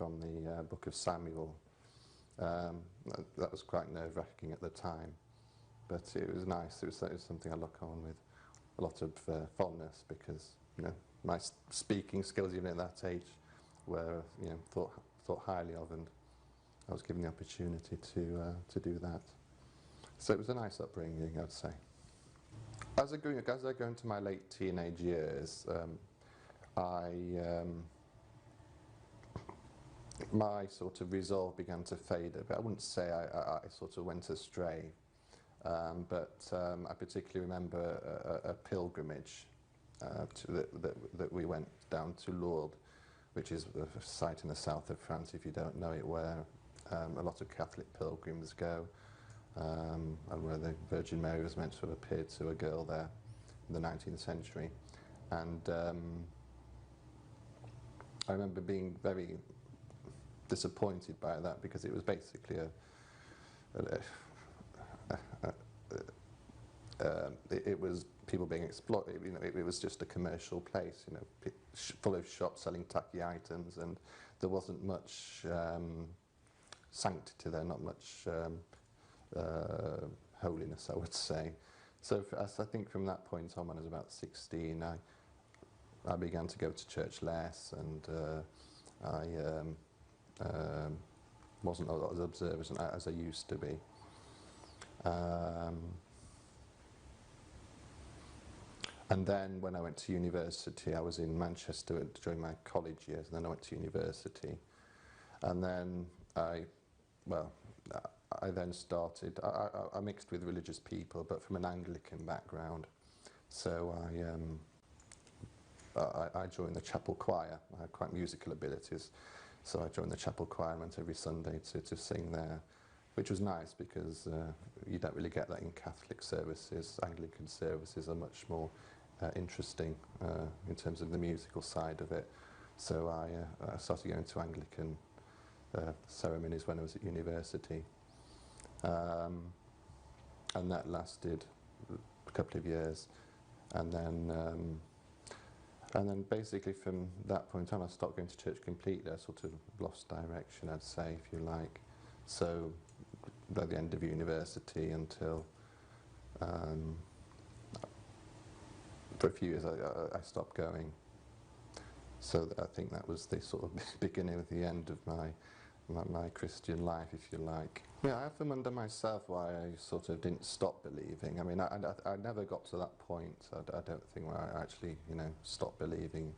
from the book of Samuel. That was quite nerve-wracking at the time, but it was nice. It was something I look on with a lot of fondness, because my speaking skills even at that age were thought highly of, and I was given the opportunity to do that. So it was a nice upbringing, I'd say. As I go into my late teenage years, my sort of resolve began to fade a bit. I wouldn't say I sort of went astray, but I particularly remember a pilgrimage that we went down to Lourdes, which is a site in the south of France, if you don't know it, where a lot of Catholic pilgrims go, and where the Virgin Mary was meant to have appeared to a girl there in the 19th century. And I remember being very disappointed by that, because it was basically it was people being exploited. It was just a commercial place, full of shops selling tacky items, and there wasn't much sanctity there, not much holiness, I would say. So I think from that point on, when I was about 16, I began to go to church less, and I wasn't as observant as I used to be. And then when I went to university, I was in Manchester during my college years, and then I went to university. And then I then started, I mixed with religious people, but from an Anglican background. So I joined the chapel choir. I had quite musical abilities, so I joined the chapel choir and went every Sunday to sing there, which was nice, because you don't really get that in Catholic services. Anglican services are much more interesting in terms of the musical side of it. So I started going to Anglican ceremonies when I was at university, and that lasted a couple of years, and then basically from that point on I stopped going to church completely. I sort of lost direction, I'd say, if you like. So by the end of university, until for a few years I stopped going. So I think that was the sort of beginning of the end of my Christian life, if you like. Yeah, I have them under myself why I sort of didn't stop believing. I mean, I never got to that point, I don't think, where I actually, stopped believing.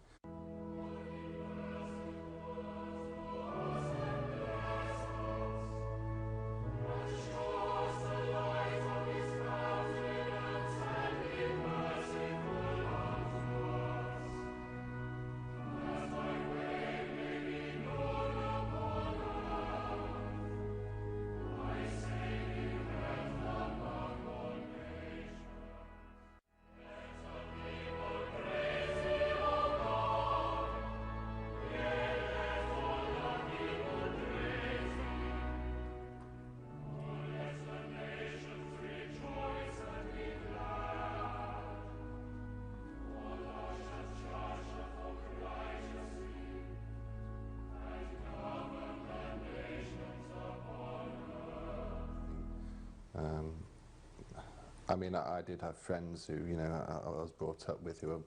I mean, I did have friends who, I was brought up with, who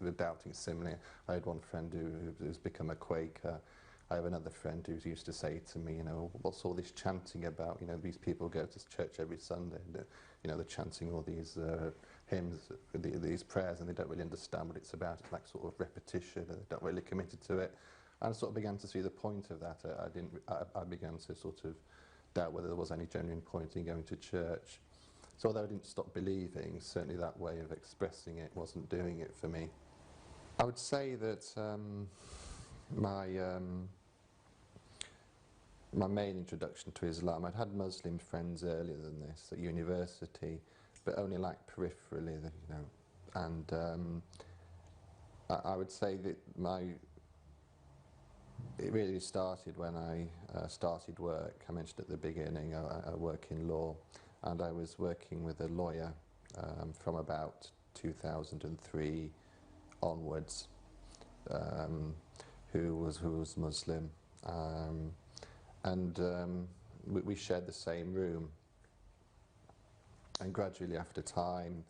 were doubting similarly. I had one friend who's become a Quaker. I have another friend who used to say to me, what's all this chanting about? These people go to church every Sunday, they're chanting all these hymns, these prayers, and they don't really understand what it's about. It's like sort of repetition, and they're not really committed to it. And I sort of began to see the point of that. I began to sort of doubt whether there was any genuine point in going to church. So although I didn't stop believing, certainly that way of expressing it wasn't doing it for me. I would say that my main introduction to Islam, I'd had Muslim friends earlier than this at university, but only like peripherally, and I would say that it really started when I started work. I mentioned at the beginning I work in law, and I was working with a lawyer from about 2003 onwards, who was Muslim, We shared the same room. And gradually after time,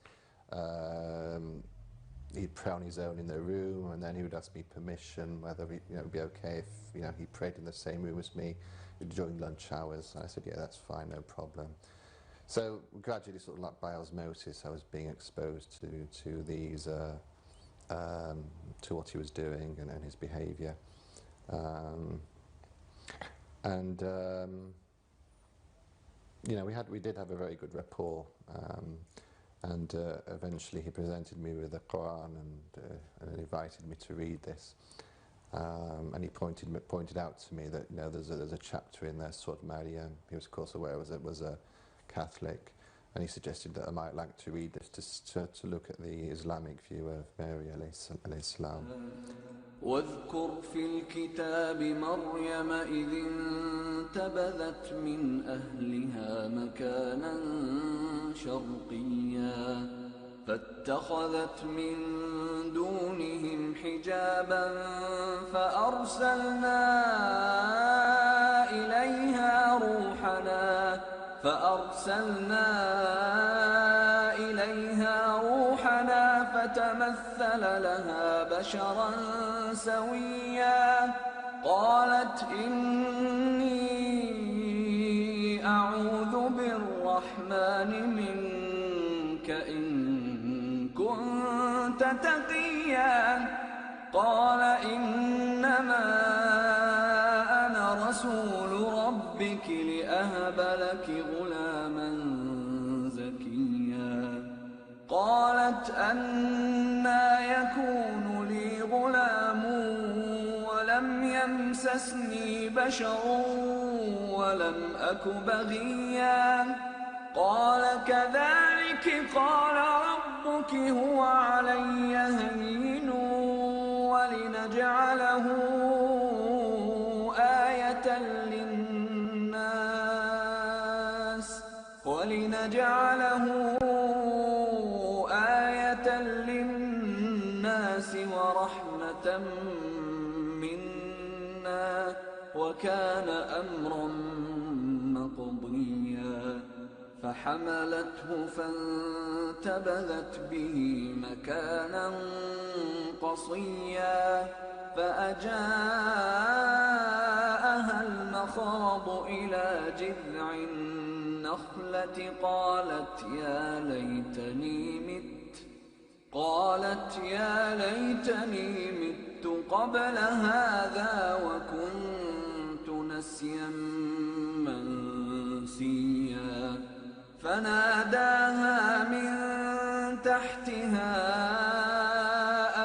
he'd pray on his own in the room, and then he would ask me permission whether it would be okay if he prayed in the same room as me during lunch hours. And I said, yeah, that's fine, no problem. So gradually, sort of like by osmosis, I was being exposed to these, to what he was doing and his behaviour. We did have a very good rapport, and eventually he presented me with the Quran and invited me to read this. And he pointed out to me that there's a chapter in there, Surah Maryam. He was of course aware it was a Catholic, and he suggested that I might like to read this to look at the Islamic view of Mary alayhi salam. واذكر في الكتاب مريم إذ انتبذت من أهلها مكانا شرقيا فاتخذت من دونهم حجابا فأرسلنا إليها روحنا فتمثل لها بشرا سويا قالت إني أعوذ بالرحمن منك إن كنت تقيا قال إنما أنا رسول ربك لأهب لك غلاما زكيا قالت أنى يكون لي غلام ولم يمسسني بشر ولم أك بغيا قال كذلك قال ربك هو علي هين ولنجعله آية للناس ورحمة منا وكان أمرا مقضيا فحملته فانتبذت به مكانا قصيا فأجاءها المخاض إلى جذع النخلة قالت يا ليتني مت قبل هذا وكنت نسيا منسيا فناداها من تحتها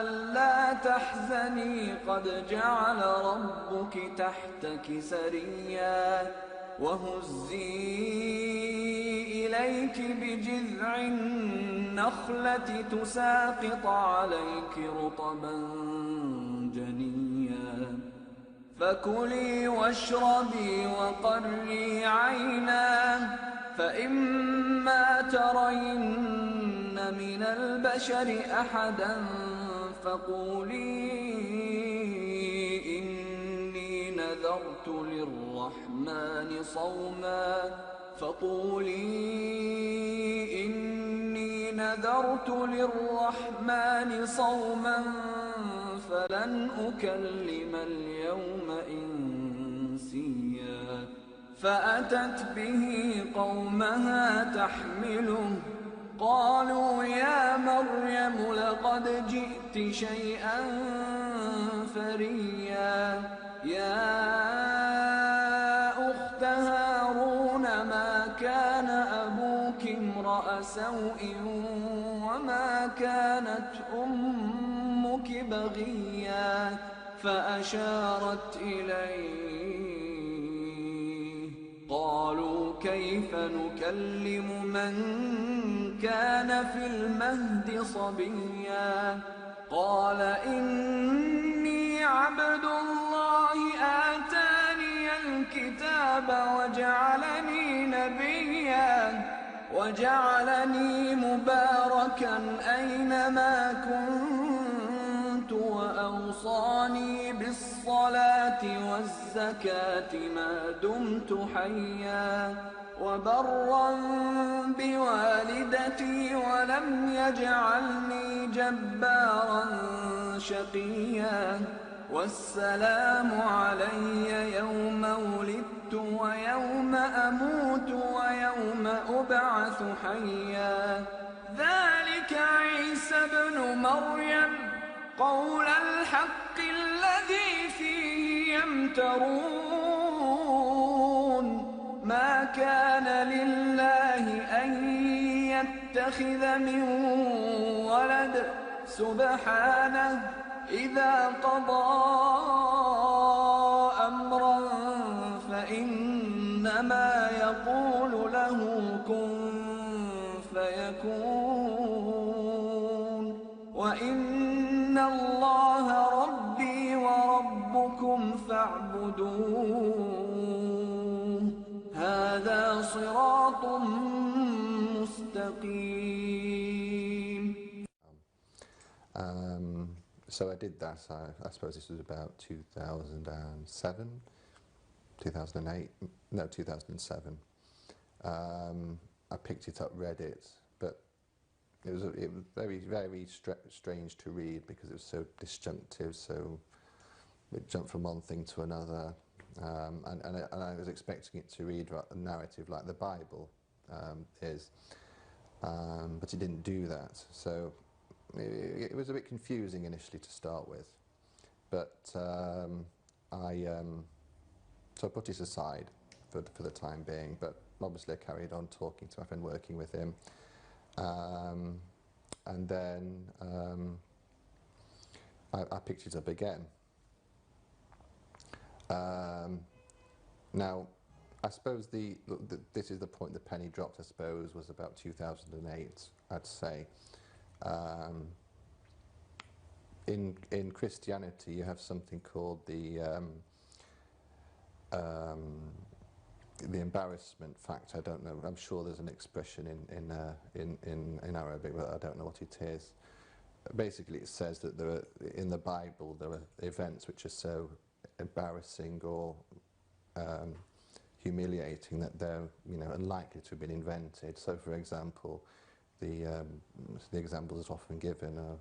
ألا تحزني قد جعل ربك تحتك سريا وهزي إليك بجذع النخلة تساقط عليك رطبا جنيا فكلي واشربي وقري عينا فإما ترين من البشر أحدا فقولي إني نذرت للرحمن صوما فلن أكلم اليوم إنسيا فأتت به قومها تحمله قالوا يا مريم لقد جئت شيئا فريا يا أخت هارون ما كان أبوك امرأ سوء وما كانت أمك بغيا فأشارت إليه قالوا كيف نكلم من كان في المهد صبيا قال إني عبد الله آتاني الكتاب وجعلني نبيا وجعلني مباركا أينما كنت وأوصاني بالصلاة الصلاة والزكاة ما دمت حيا وبرا بوالدتي ولم يجعلني جبارا شقيا والسلام علي يوم ولدت ويوم أموت ويوم أبعث حيا ذلك عيسى ابن مريم قول الحق الذي فيه يمترون ما كان لله أن يتخذ من ولد سبحانه إذا قضى أمرا فإنما يقول له كن فيكون وإن الله ربي وربكم فاعبدوه هذا صراط مستقيم. So I did that, I suppose this was about 2007, 2008, no 2007. I picked it up, read it, but it was very, very strange to read because it was so disjunctive, so it jumped from one thing to another, and I was expecting it to read a narrative like the Bible is, but it didn't do that. So it was a bit confusing initially to start with, but so I put it aside for the time being, but obviously I carried on talking to my friend, working with him, and then I picked it up again. Now, I suppose this is the point the penny dropped, I suppose, was about 2008, I'd say. In Christianity, you have something called the embarrassment factor. I don't know. I'm sure there's an expression in Arabic, but I don't know what it is. Basically, it says that in the Bible there are events which are so embarrassing or humiliating that they're unlikely to have been invented. So, for example, the examples are often given are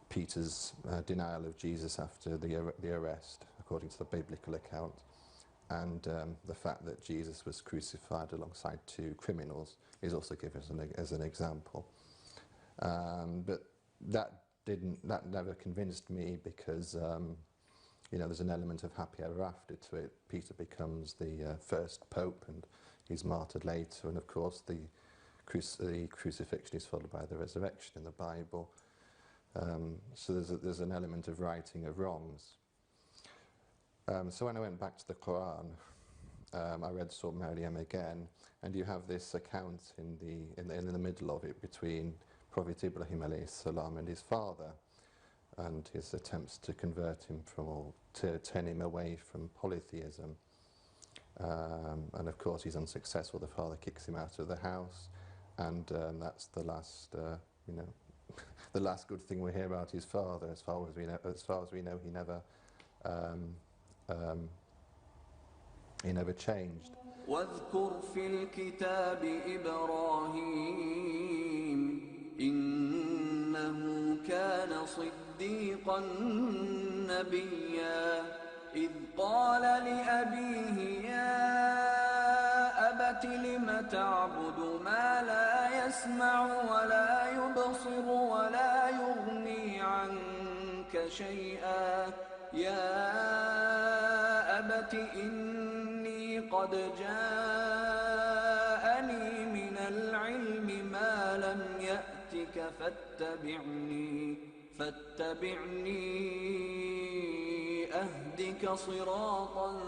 Peter's denial of Jesus after the arrest, according to the biblical account, and the fact that Jesus was crucified alongside two criminals is also given as an example. But that never convinced me because there's an element of happy ever after to it. Peter becomes the first pope and he's martyred later, and of course the crucifixion is followed by the resurrection in the Bible. So there's an element of righting of wrongs. So when I went back to the Quran, I read Surah Maryam again, and you have this account in the middle of it between Prophet Ibrahim alayhi salam and his father, and his attempts to convert him to turn him away from polytheism. And of course he's unsuccessful. The father kicks him out of the house, and that's the last, the last good thing we hear about his father. As far as we know, he never changed. واذكر في الكتاب إبراهيم إنه كان صديقا نبيا إذ قال لأبيه يا أبت لم تعبد ما لا يسمع ولا يبصر ولا يغني عنك شيئا يا أبت إني قد جاءني من العلم ما لم يأتك فاتبعني أهدك صراطا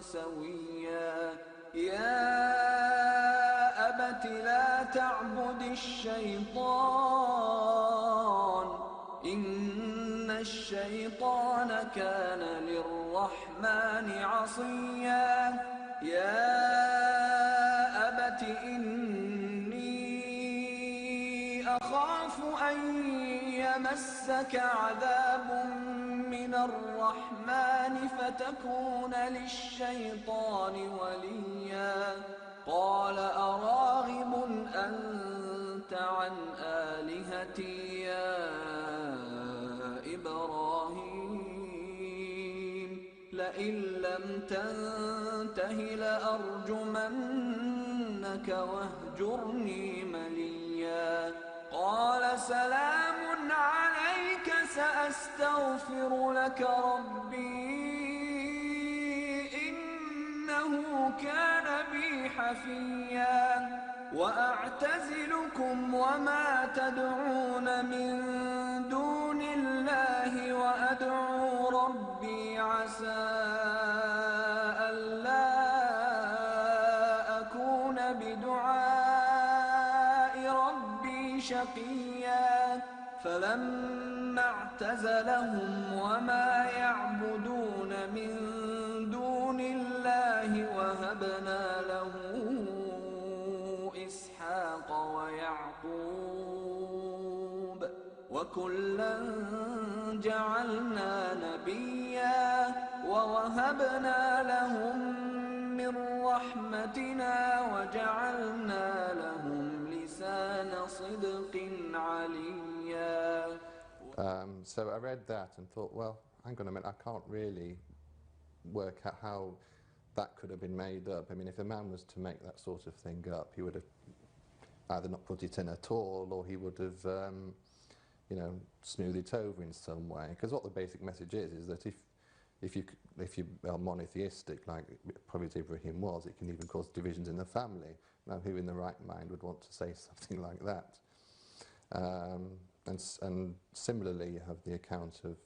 سويا يا أبت لا تعبد الشيطان إن الشيطان كان للرحمن عصيا يا أبت إني أخاف أن يمسك عذاب من من الرحمن فتكون للشيطان وليا قال أراغب أنت عن آلهتي يا إبراهيم لئن لم تنته لأرجمنك واهجرني مليا قال سلام عليك سأستغفر لك ربي إنه كان بي حفيا وأعتزلكم وما تدعون من دون الله وأدعو ربي عسى ألا أكون بدعاء ربي شقيا فلما اعتزلهم وما يعبدون من دون الله وهبنا له إسحاق ويعقوب وكلا جعلنا نبيا ووهبنا لهم من رحمتنا وجعلنا لهم لسان صدق عليا. So I read that and thought, well, hang on a minute, I can't really work out how that could have been made up. I mean, if a man was to make that sort of thing up, he would have either not put it in at all, or he would have, you know, smoothed it over in some way. Because what the basic message is that if you are monotheistic, like Prophet Ibrahim was, it can even cause divisions in the family. Now, who in the right mind would want to say something like that? And similarly, you have the account of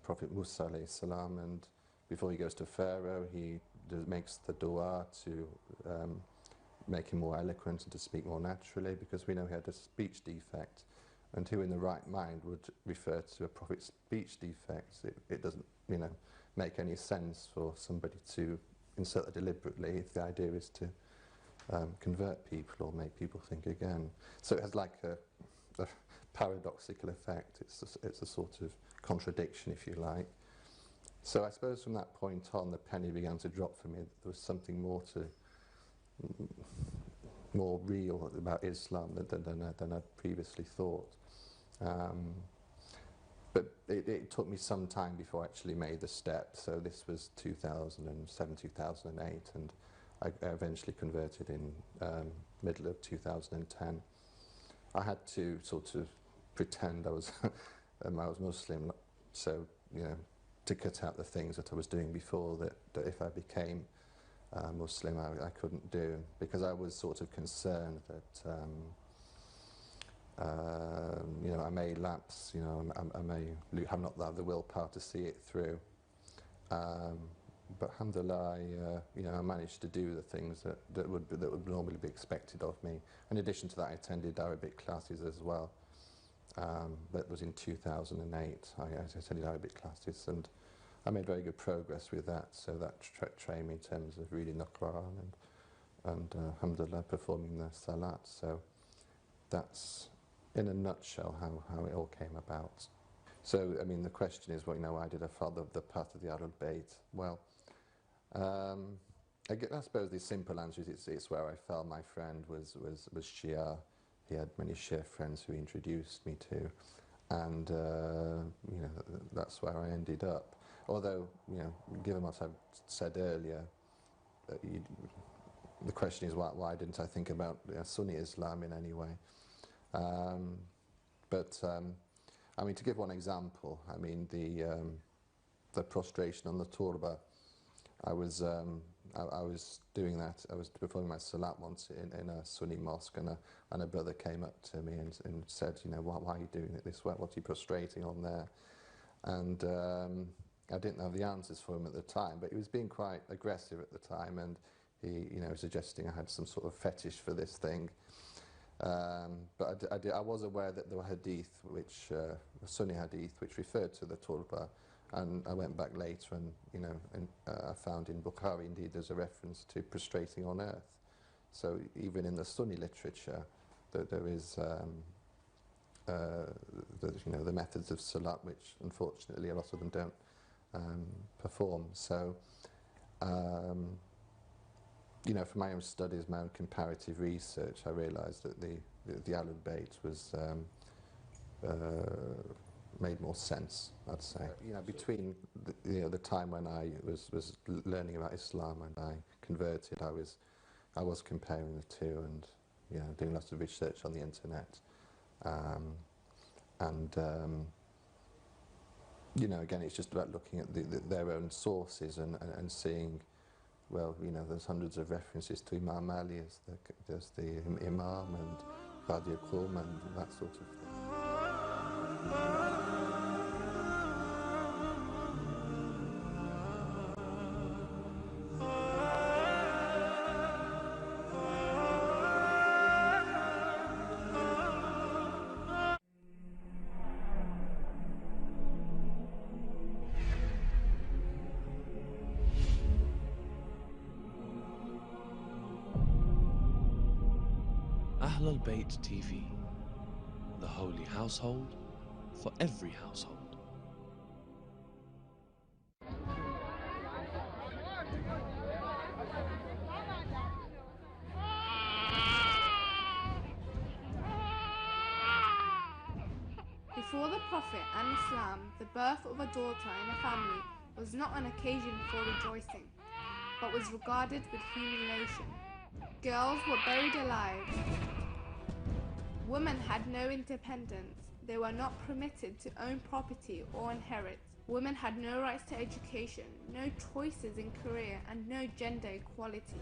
Prophet Musa alayhi salam, and before he goes to Pharaoh, he makes the dua to make him more eloquent and to speak more naturally, because we know he had a speech defect. And who in the right mind would refer to a prophet's speech defects? It doesn't, you know, make any sense for somebody to insert that deliberately if the idea is to convert people or make people think again. So it has like a paradoxical effect. It's a sort of contradiction, if you like. So I suppose from that point on, the penny began to drop for me. There was something more real about Islam than I'd previously thought. But it took me some time before I actually made the step. So this was 2007, 2008, and I eventually converted in middle of 2010. I had to sort of pretend I was I was Muslim, so, you know, to cut out the things that I was doing before that if I became Muslim I couldn't do, because I was sort of concerned that you know, I may lapse, you know, I may have not the willpower to see it through. But alhamdulillah, you know, I managed to do the things that would normally be expected of me. In addition to that, I attended Arabic classes as well. That was in 2008. I attended Arabic classes, and I made very good progress with that. So that trained me in terms of reading the Quran and alhamdulillah, performing the salat. So that's, in a nutshell, how it all came about. So, I mean, the question is, well, you know, why did I follow the path of the Ahlulbayt? Well, I suppose the simple answer is it's where I felt. My friend was Shia. He had many Shia friends who he introduced me to, and you know, that's where I ended up. Although, you know, given what I've said earlier, the question is why didn't I think about Sunni Islam in any way? I mean, to give one example, I mean the prostration on the turba. I was doing that. I was performing my salat once in a Sunni mosque, and a brother came up to me and said, you know, why are you doing it this way? What are you prostrating on there? And I didn't have the answers for him at the time, but he was being quite aggressive at the time, and he, you know, suggesting I had some sort of fetish for this thing. But I was aware that there were hadith, which Sunni hadith, which referred to the turba, and I went back later and, you know, I found in Bukhari indeed there's a reference to prostrating on earth. So even in the Sunni literature, there is the methods of Salat, which unfortunately a lot of them don't perform. So, from my own studies, my own comparative research, I realised that the Ahlulbayt was made more sense, I'd say. Between the time when I was learning about Islam and I converted, I was comparing the two and doing lots of research on the internet. Again, it's just about looking at their own sources and seeing, well, there's hundreds of references to Imam Ali as the imam and Wadi al-Qum and that sort of thing. Ahlulbayt TV, the holy household for every household. Before the Prophet and Islam, the birth of a daughter in a family was not an occasion for rejoicing, but was regarded with humiliation. Girls were buried alive. Women had no independence. They were not permitted to own property or inherit. Women had no rights to education, no choices in career, and no gender equality.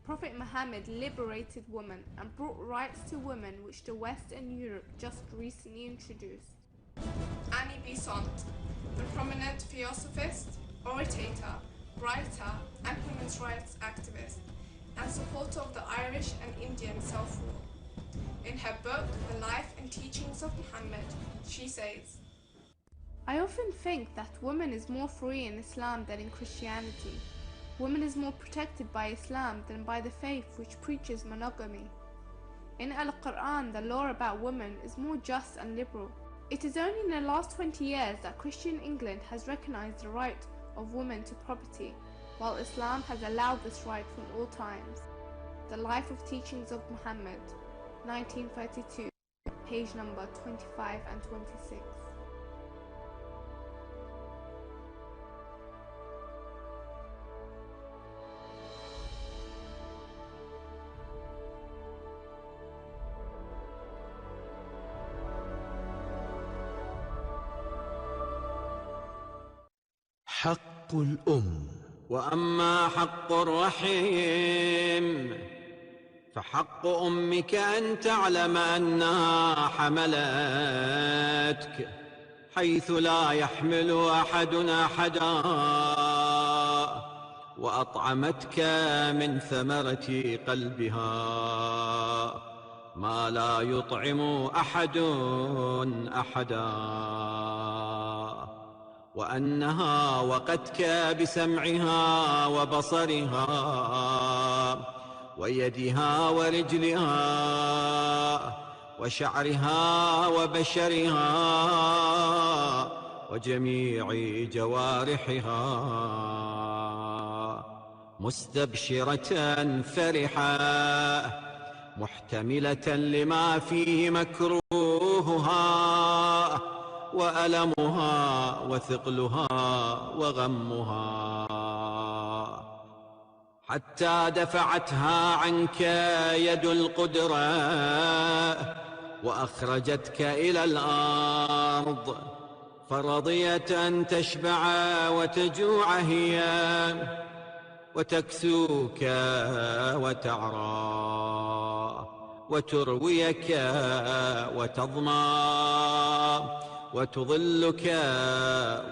Prophet Muhammad liberated women and brought rights to women which the West and Europe just recently introduced. Annie Besant, the prominent theosophist, orator, writer, and women's rights activist, and supporter of the Irish and Indian self-rule. In her book, The Life and Teachings of Muhammad, she says, I often think that woman is more free in Islam than in Christianity. Woman is more protected by Islam than by the faith which preaches monogamy. In Al-Quran, the law about women is more just and liberal. It is only in the last 20 years that Christian England has recognized the right of women to property, while Islam has allowed this right from all times. The Life of Teachings of Muhammad, 1932, page number 25 and 26. حق الأم. وأما حق الرحم فحق أمك أن تعلم أنها حملتك حيث لا يحمل أحد أحدا، وأطعمتك من ثمرة قلبها ما لا يطعم أحد أحدا، وأنها وقتك بسمعها وبصرها ويدها ورجلها وشعرها وبشرها وجميع جوارحها مستبشرة فرحة محتملة لما فيه مكروهها وألمها وثقلها وغمها، حتى دفعتها عنك يد القدرة وأخرجتك إلى الأرض، فرضيت أن تشبع وتجوع هي وتكسوك وتعرى وترويك وتظمى وتظلك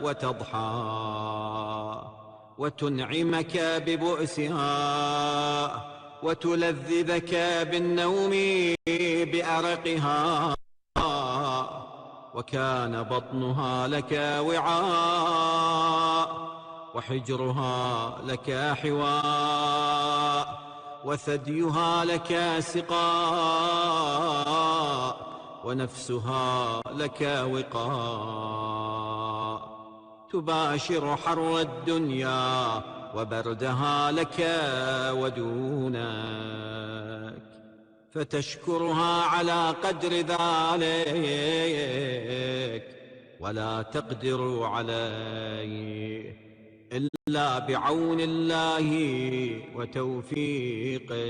وتضحى وتنعمك ببؤسها وتلذذك بالنوم بأرقها، وكان بطنها لك وعاء وحجرها لك حواء وثديها لك سقاء ونفسها لك وقاء تباشر حر الدنيا وبردها لك ودونك فتشكرها على قدر ذلك ولا تقدر عليه إلا بعون الله وتوفيقه.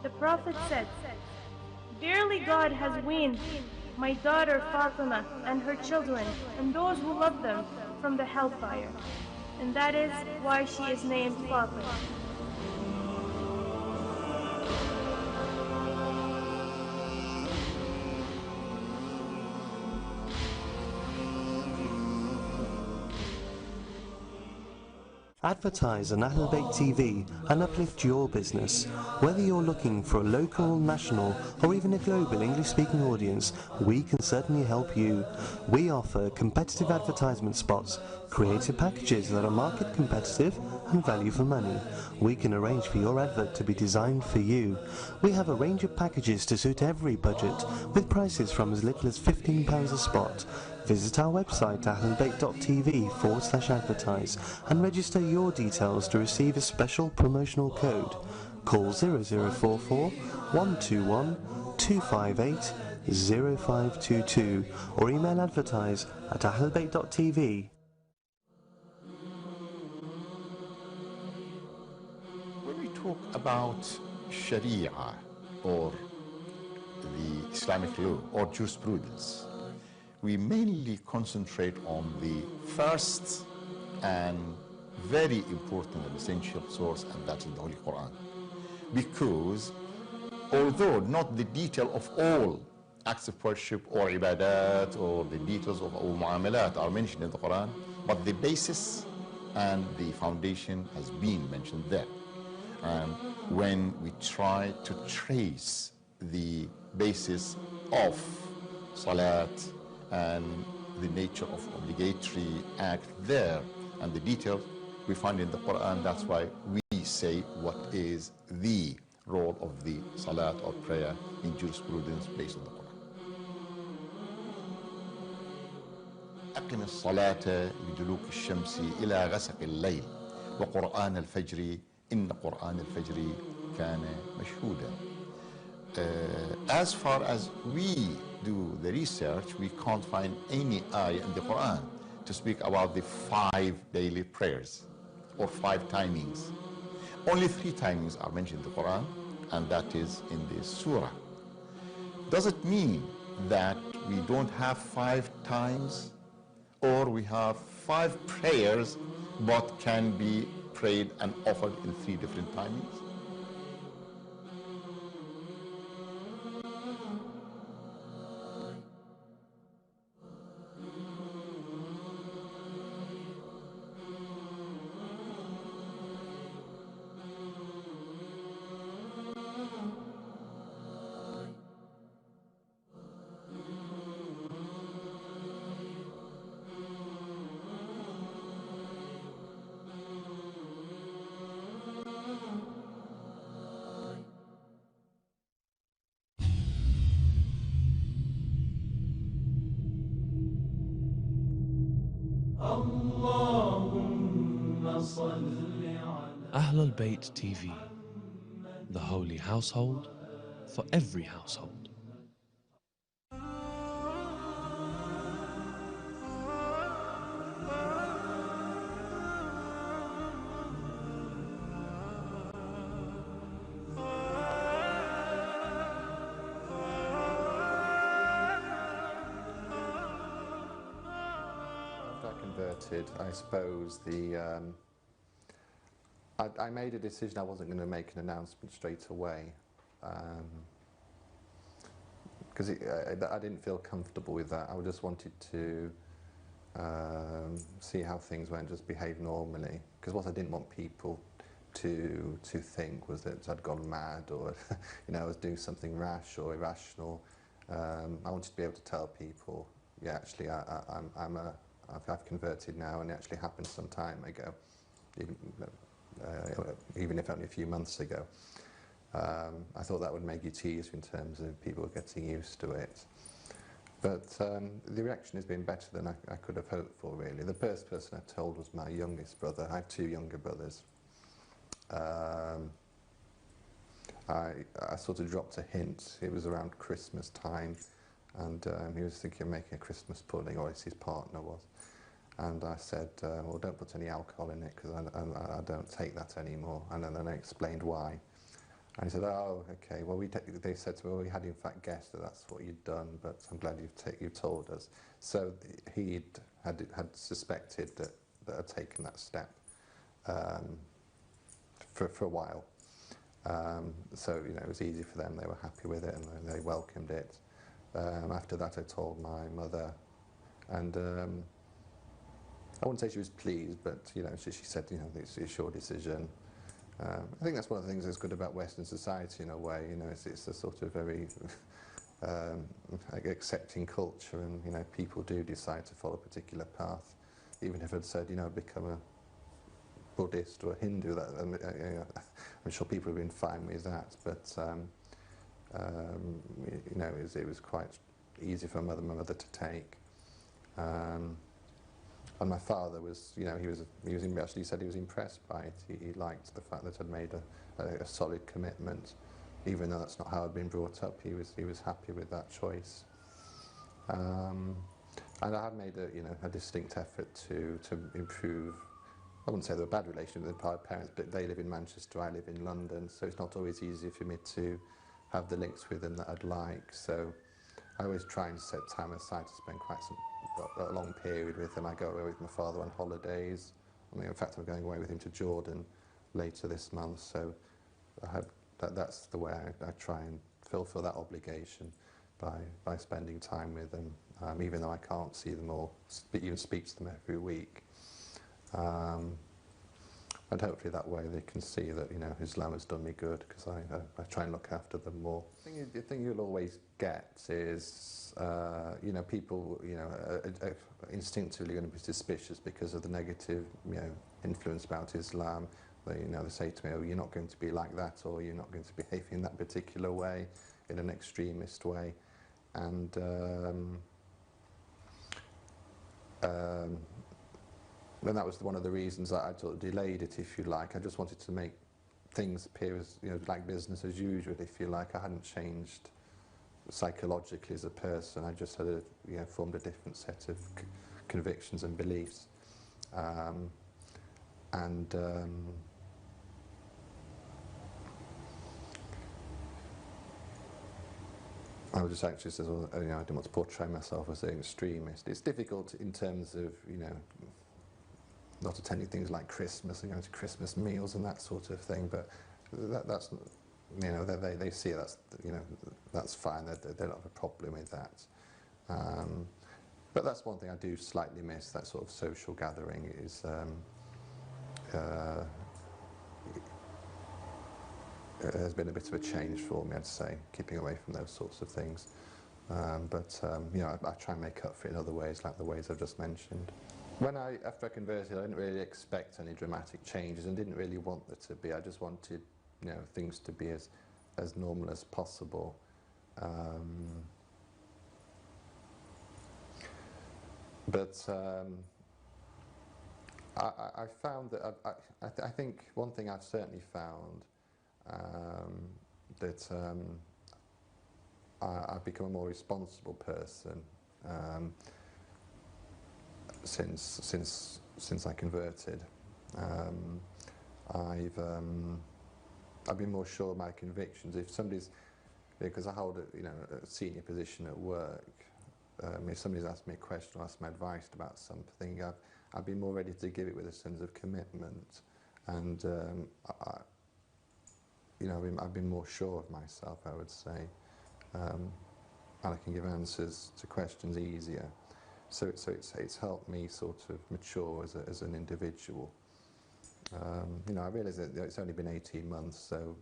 The Prophet said, "Verily God has weaned my daughter Fatima and her children and those who love them from the hellfire, and that is why she is named Fatima." Advertise on Ahlulbayt TV and uplift your business. Whether you're looking for a local, national or even a global English-speaking audience, we can certainly help you. We offer competitive advertisement spots, creative packages that are market competitive and value for money. We can arrange for your advert to be designed for you. We have a range of packages to suit every budget, with prices from as little as £15 a spot. Visit our website ahlulbayt.tv/advertise and register your details to receive a special promotional code. Call 0044 121 258 0522 or email advertise at ahlulbayt.tv. When we talk about Sharia or the Islamic law or jurisprudence, we mainly concentrate on the first and very important and essential source, and that is the Holy Quran. Because although not the detail of all acts of worship or ibadat or the details of all muamalat are mentioned in the Quran, but the basis and the foundation has been mentioned there. And when we try to trace the basis of salat and the nature of obligatory act there and the details we find in the Quran, that's why we say what is the role of the salat or prayer in jurisprudence based on the Quran. أقم الصلاة لدلوك الشمس إلى غسق الليل وقرآن الفجر إن قرآن الفجر كان مشهودا. As far as we do the research, we can't find any ayah in the Quran to speak about the 5 daily prayers or 5 timings. Only 3 timings are mentioned in the Quran, and that is in the surah. Does it mean that we don't have 5 times, or we have 5 prayers but can be prayed and offered in 3 different timings? Ahlulbayt TV, the holy household for every household. After I converted, I suppose I made a decision I wasn't going to make an announcement straight away, because I didn't feel comfortable with that. I just wanted to see how things went, just behave normally, because what I didn't want people to think was that I'd gone mad or I was doing something rash or irrational. I wanted to be able to tell people yeah, actually, I've converted now, and it actually happened some time ago, even if only a few months ago. I thought that would make it easier in terms of people getting used to it. But the reaction has been better than I could have hoped for, really. The first person I told was my youngest brother. I have two younger brothers. I sort of dropped a hint. It was around Christmas time, and he was thinking of making a Christmas pudding, or at least his partner was. And I said, well, don't put any alcohol in it, because I don't take that anymore. And then I explained why. And he said, oh, okay, well, they said to me, well, we had in fact guessed that that's what you'd done, but I'm glad you've told us. So he had suspected that I'd taken that step for a while. So, you know, it was easy for them. They were happy with it, and they welcomed it. After that, I told my mother, and I wouldn't say she was pleased, but, you know, she said, you know, it's your decision. I think that's one of the things that's good about Western society in a way. You know, it's a sort of very accepting culture, and, you know, people do decide to follow a particular path, even if I'd said, you know, become a Buddhist or a Hindu. That I'm sure people have been fine with that, but you know, it was quite easy for my mother to take. And my father was, you know, he said he was impressed by it. He liked the fact that I'd made a solid commitment, even though that's not how I'd been brought up. He was happy with that choice. And I had made a distinct effort to improve. I wouldn't say there were bad relations with my parents, but they live in Manchester, I live in London, so it's not always easy for me to have the links with them that I'd like. So I always try and set time aside to spend a long period with him. I go away with my father on holidays. I mean, in fact, I'm going away with him to Jordan later this month, so that's the way I try and fulfill that obligation by spending time with them, even though I can't see them or even speak to them every week. And hopefully that way they can see that, you know, Islam has done me good, because I try and look after them more. The thing you'll always get is, you know, people, you know, are instinctively going to be suspicious because of the negative, you know, influence about Islam. They say to me, oh, you're not going to be like that, or you're not going to behave in that particular way, in an extremist way. And that was one of the reasons that I sort of delayed it, if you like. I just wanted to make things appear as, you know, like business as usual, if you like. I hadn't changed psychologically as a person. I just had formed a different set of convictions and beliefs. I was just anxious as well, you know, I didn't want to portray myself as an extremist. It's difficult in terms of, you know, not attending things like Christmas and going to Christmas meals and that sort of thing, but that's, you know, they see that's, you know, that's fine. They don't have a problem with that. But that's one thing I do slightly miss. That sort of social gathering is has been a bit of a change for me, I'd say, keeping away from those sorts of things. You know, I try and make up for it in other ways, like the ways I've just mentioned. After I converted, I didn't really expect any dramatic changes and didn't really want there to be. I just wanted, you know, things to be as normal as possible. I found that I think one thing I've certainly found that I've become a more responsible person since I converted. I've been more sure of my convictions. If somebody's, because I hold a senior position at work, if somebody's asked me a question or asked my advice about something, I've been more ready to give it with a sense of commitment, and I've been more sure of myself, I would say, and I can give answers to questions easier. So it's helped me sort of mature as an individual. I realise that it's only been 18 months, so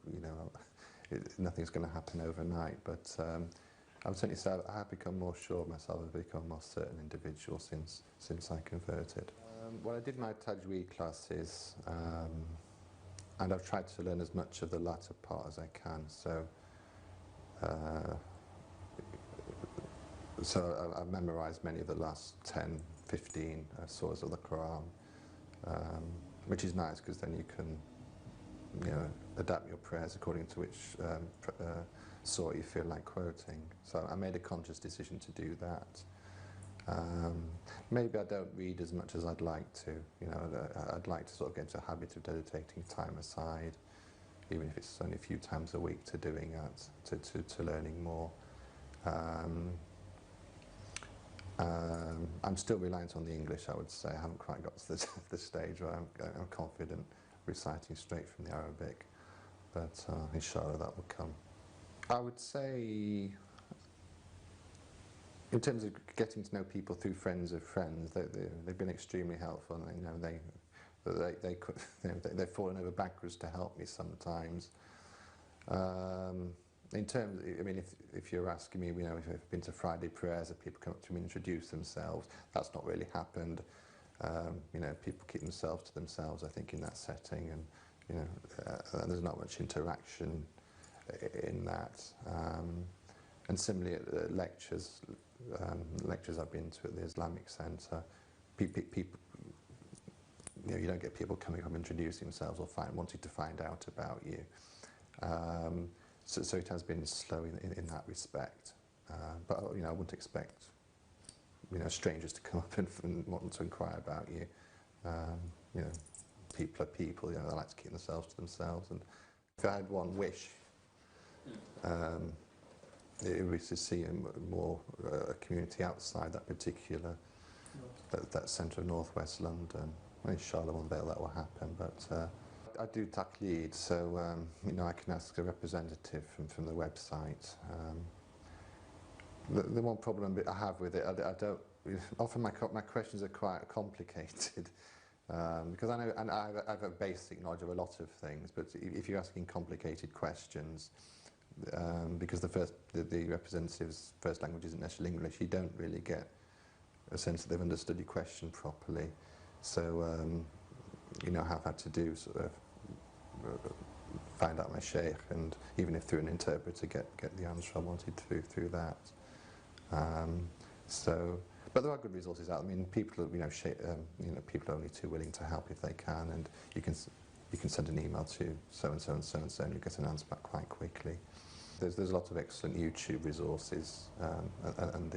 nothing's going to happen overnight. But I would certainly say I have become more sure of myself. I've become a more certain individual since I converted. Well, I did my tajweed classes, and I've tried to learn as much of the latter part as I can. So I've memorized many of the last 10, 15 surahs of the Quran, which is nice because then you can, adapt your prayers according to which surah you feel like quoting. So I made a conscious decision to do that. Maybe I don't read as much as I'd like to. I'd like to sort of get into a habit of dedicating time aside, even if it's only a few times a week, to doing that, to learning more. I'm still reliant on the English, I would say. I haven't quite got to the stage where I'm confident reciting straight from the Arabic, but inshallah that will come. I would say, in terms of getting to know people through friends of friends, they've been extremely helpful. They've fallen over backwards to help me sometimes. In terms, I mean, if you're asking me, if I've been to Friday prayers, if people come up to me and introduce themselves, that's not really happened. People keep themselves to themselves, I think, in that setting, and there's not much interaction in that. And similarly at lectures I've been to at the Islamic Centre, people, you don't get people coming up introducing themselves or wanting to find out about you. So it has been slow in that respect. But I wouldn't expect strangers to come up and want to inquire about you. People are people. They like to keep themselves to themselves. And if I had one wish, it was to see a community outside that particular that centre of northwest London. Inshallah, one day that will happen. But I do taqleed, so I can ask a representative from the website. The one problem I have with it, I don't. Often my questions are quite complicated because I know, and I have a basic knowledge of a lot of things. But if you're asking complicated questions, because the representative's first language isn't necessarily English, you don't really get a sense that they've understood your question properly. So I've had to do sort of find out my sheikh, and even if through an interpreter, get the answer I wanted through that. But there are good resources out. I mean, people are people are only too willing to help if they can, and you can send an email to so and so and so and so, and you get an answer back quite quickly. There's a lot of excellent YouTube resources, and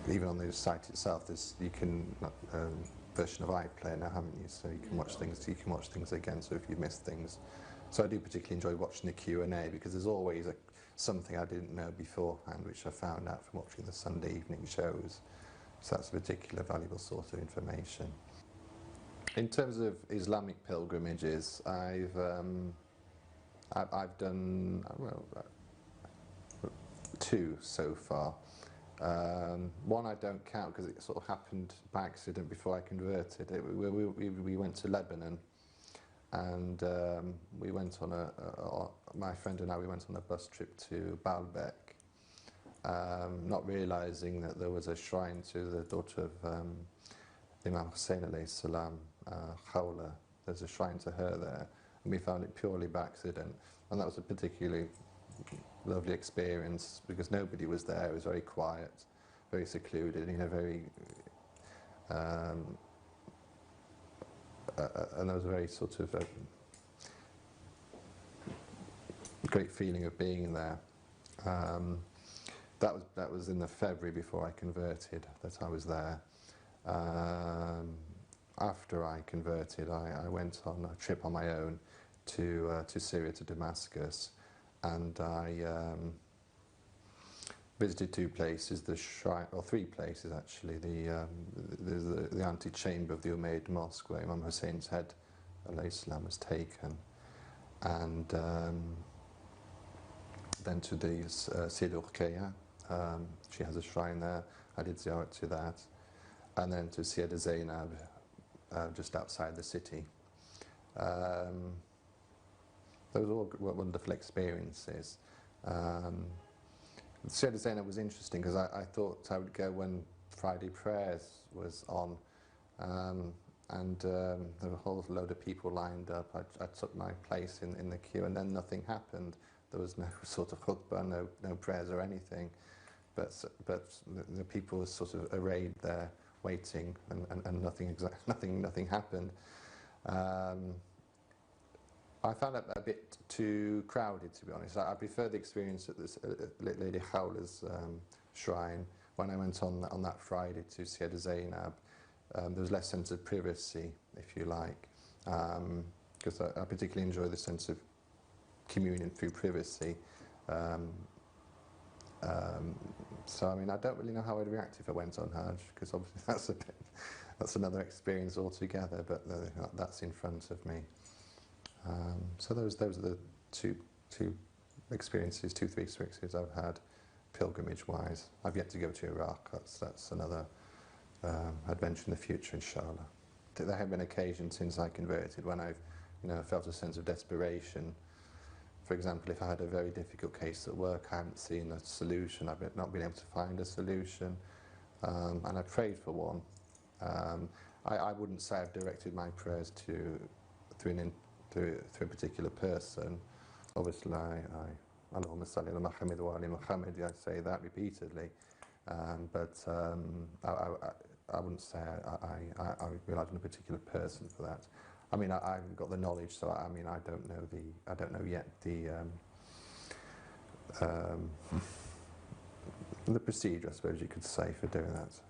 even on the site itself, you can version of iPlayer now, haven't you? So you can watch things. You can watch things again. So if you miss things, so I do particularly enjoy watching the Q&A because there's always something I didn't know beforehand, which I found out from watching the Sunday evening shows. So that's a particular valuable source of information. In terms of Islamic pilgrimages, I've done two so far. One I don't count because it sort of happened by accident before I converted. We went to Lebanon, and we went on my friend and I, we went on a bus trip to Baalbek, not realising that there was a shrine to the daughter of Imam Hussein alayhi salam, Khawla. There's a shrine to her there, and we found it purely by accident, and that was a particularly lovely experience because nobody was there. It was very quiet, very secluded, very and there was a very sort of great feeling of being there. That was in the February before I converted that I was there. After I converted, I went on a trip on my own to Syria, to Damascus, and I visited two places, the shrine, or three places actually. There's the antechamber of the Umayyad Mosque where Imam Hussein's head, alayhi salam, was taken, and then to the Sayyida Ruqayya. She has a shrine there. I did ziyarat to that, and then to Sayyida Zainab, just outside the city. those were all wonderful experiences. Shia Zainab was interesting because I thought I would go when Friday prayers was on, and there were a whole load of people lined up. I took my place in the queue, and then nothing happened. There was no sort of khutbah, no prayers or anything, but the people were sort of arrayed there waiting, and nothing happened. I found it a bit too crowded, to be honest. I prefer the experience at this Lady Khawla's shrine. When I went on that Friday to Shia Zainab, there was less sense of privacy, if you like, because I particularly enjoy the sense of communion through privacy. So I mean, I don't really know how I'd react if I went on Hajj, because obviously that's another experience altogether. But that's in front of me. So those are the two, three experiences I've had pilgrimage-wise. I've yet to go to Iraq. That's another adventure in the future, inshallah. There have been occasions since I converted when I've felt a sense of desperation. For example, if I had a very difficult case at work, I haven't seen a solution, I've not been able to find a solution, and I prayed for one. I wouldn't say I've directed my prayers through a particular person. Obviously, Allahumma salli ala Muhammad wa ali Muhammad, I say that repeatedly, but I wouldn't say I relied on a particular person for that. I mean, I've got the knowledge, so I mean, I don't know yet the procedure, I suppose you could say, for doing that.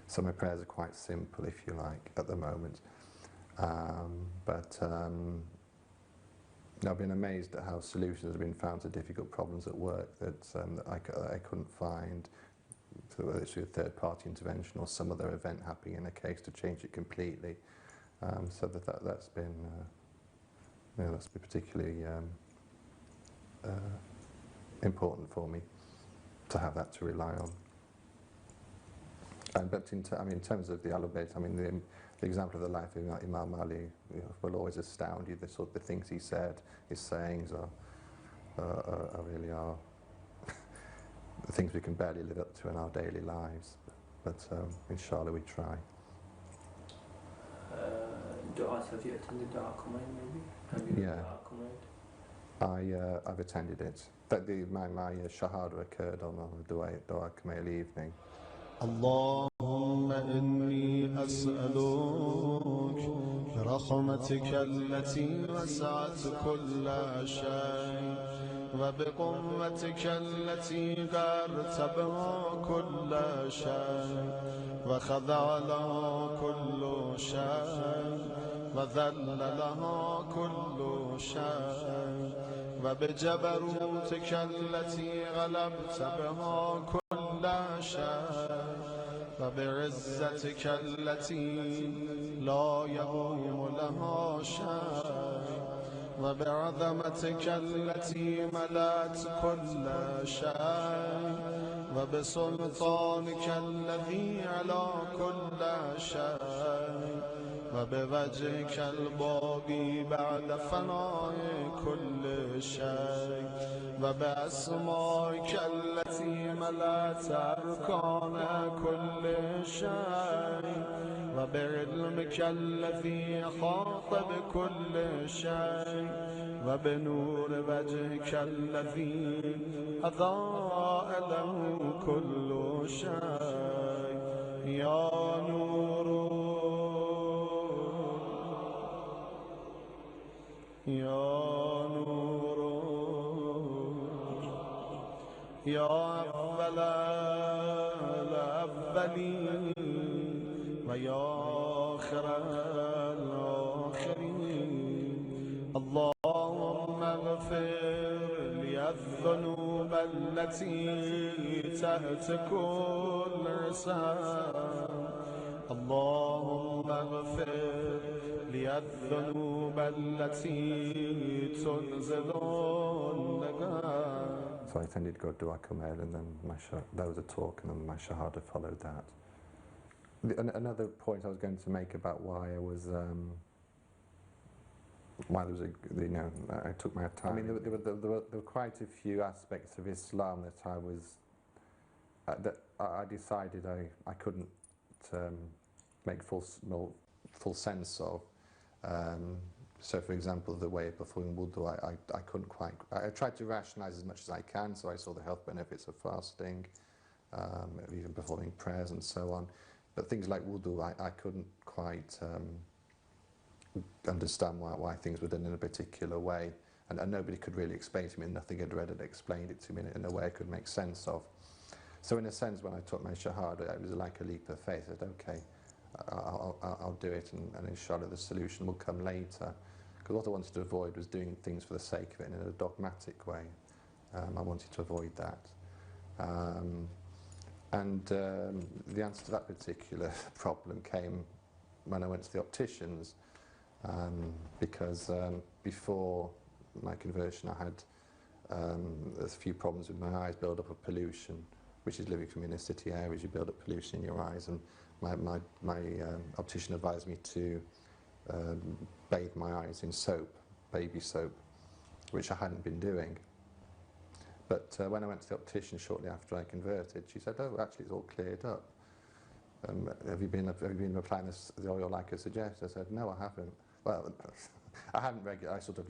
So my prayers are quite simple, if you like, at the moment. But I've been amazed at how solutions have been found to difficult problems at work that I couldn't find, whether it's through a third-party intervention or some other event happening in a case to change it completely. So that's been particularly important for me to have that to rely on. But in terms of the Ahlulbayt, I mean, the example of the life of Imam Ali will always astound you. The things he said, his sayings are really the things we can barely live up to in our daily lives. But inshallah, we try. Du'as, have you attended Du'a Kumail maybe? Have you Yeah. I've attended it. My shahada occurred on the Du'a Kumail evening. اللهم إني أسألك برحمتك التي وسعت كل شيء وبقوتك التي قرت بها كل شيء وخضع لها كل شيء وذل لها كل شيء وبجبروتك التي غلبت بها كل شيء وبعزتك التي لا يقوم لها شيء وبعظمتك التي ملأت كل شيء وبسلطانك الذي على كل شيء وبوجهك الباقي بعد فناء كل شيء وبأسمائك التي ملأت أركان كل شيء وبعلمك الذي أحاط بكل شيء وبنور وجهك الذي أضاء له كل شيء يا نور يا نور يا أول الأولين ويا آخر الآخرين اللهم اغفر لي الذنوب التي تحت كل لسان اللهم اغفر لي الذنوب التي تنزل النقام. So I attended Dua Kumail, and then there was a talk, and then my shahada followed that. Another point I was going to make about why I was While there was you know, I took my time. I mean, there were quite a few aspects of Islam that I was, that I decided I couldn't make full sense of. So, for example, the way of performing wudu, I couldn't quite. I tried to rationalise as much as I can, so I saw the health benefits of fasting, even performing prayers and so on. But things like wudu, I couldn't quite understand why things were done in a particular way, and nobody could really explain to me, and nothing had read had explained it to me in a way I could make sense of. So in a sense, when I took my shahada, it was like a leap of faith. I said, okay, I'll do it, and inshallah the solution will come later. Because what I wanted to avoid was doing things for the sake of it in a dogmatic way. I wanted to avoid that. The answer to that particular problem came when I went to the opticians, because before my conversion I had a few problems with my eyes, build up of pollution, which is living from inner city areas, you build up pollution in your eyes, and my optician advised me to bathe my eyes in soap, baby soap, which I hadn't been doing. But when I went to the optician shortly after I converted, she said, "Oh, actually, it's all cleared up. Have you been applying the oil like I suggest?" I said, "No, I haven't." Well, I hadn't regularly. I sort of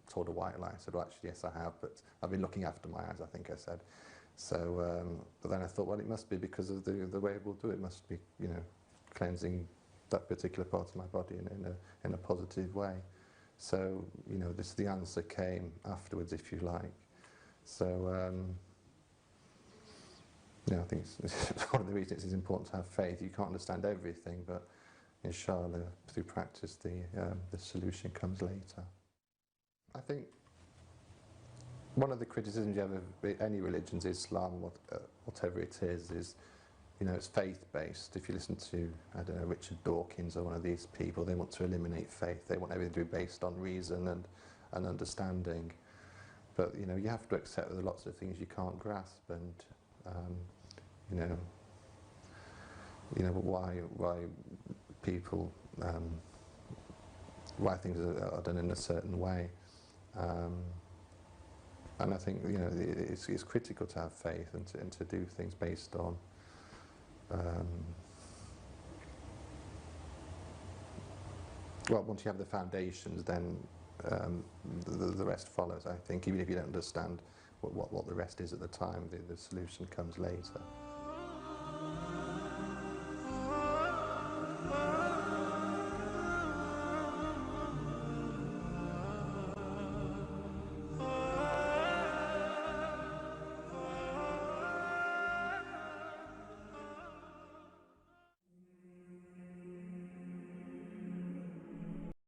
told a white lie. I said, "Well, actually, yes, I have, but I've been looking after my eyes," I think I said. So, but then I thought, well, it must be because of the way we'll do it. It must be, you know, cleansing that particular part of my body in a positive way. So, you know, the answer came afterwards, if you like. So, you know, I think it's one of the reasons it's important to have faith. You can't understand everything, but inshallah, through practice, the solution comes later. I think one of the criticisms you have of any religions, Islam, whatever it is, you know, it's faith-based. If you listen to, I don't know, Richard Dawkins or one of these people, they want to eliminate faith. They want everything to be based on reason and understanding. But, you know, you have to accept that there are lots of things you can't grasp, and, you know, why people, why things are done in a certain way. And I think, you know, it's critical to have faith and to do things based on well, once you have the foundations, then the rest follows, I think. Even if you don't understand what the rest is at the time, the solution comes later.